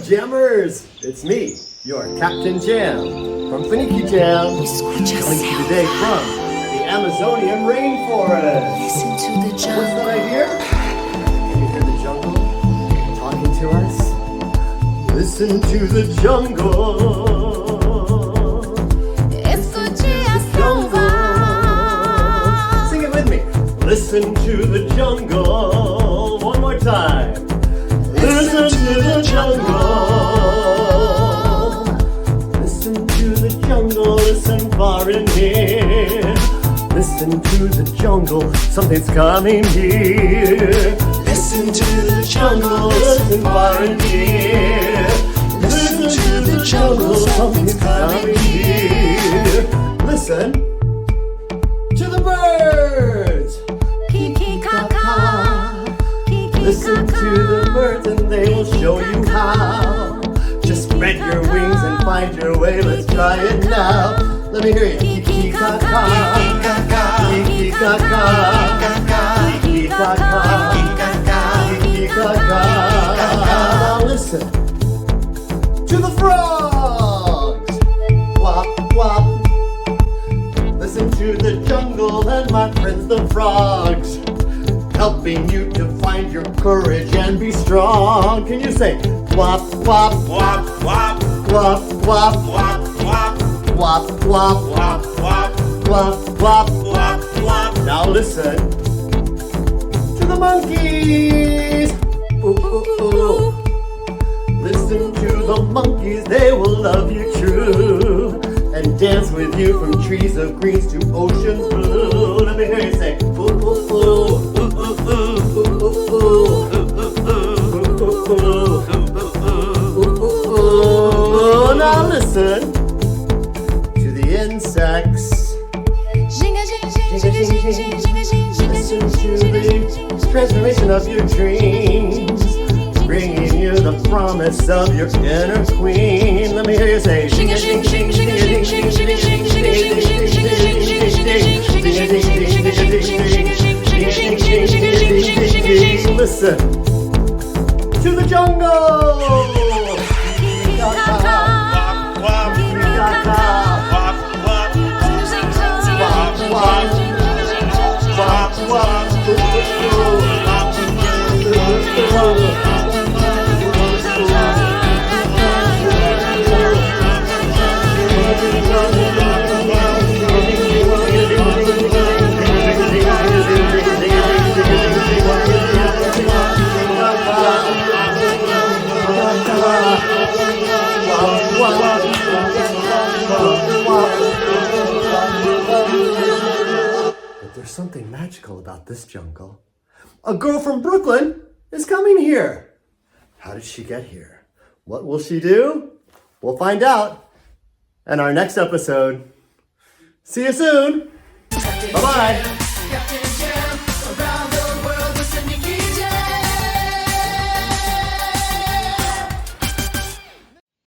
Jammers! It's me, your Captain Jam from FunikiJam, coming to you today from the Amazonian rainforest. Listen to the jungle. What's that I hear? Can you hear the jungle talking to us? Listen to the jungle. It's the jungle. Sing it with me. Listen to the jungle. One more time. Listen to the jungle. Listen to the jungle. Listen far and near. Listen to the jungle. Something's coming near. Listen to the jungle. Listen far and near. Listen to the jungle. Something's coming near. Listen to the birds. Kiki-ka-ka. Listen to the birds and they will show you how. Just spread your wings and find your way. Let's try it now. Let me hear you. Kiki-ka-ka. Kiki-ka-ka. Kiki-ka-ka. Kiki-ka-ka. Now listen to the frogs. Wop, wop. Listen to the jungle and my friends the frogs, helping you to find your courage and be strong. Can you say wop, wop, Wop, wop, wop, wop, wop, wop, wop, wop, wop, wop, wop, wop. wop, wop. Now listen to the monkeys. Ooh, ooh, ooh. Listen to the monkeys, they will love you true and dance with you from trees of greens to oceans blue. Let me hear you say ooh, ooh, ooh, ooh, ooh, ooh, ooh, ooh, ooh. Now listen to the insects. Listen to the transformation of your dreams, bringing you the promise of your inner queen. Let me hear you say shing a shing shing shing a shing shing shing a shing shing shing shing. Listen to the jungle. But there's something magical about this jungle. A girl from Brooklyn is coming here. How did she get here? What will she do? We'll find out in our next episode. See you soon. Bye-bye.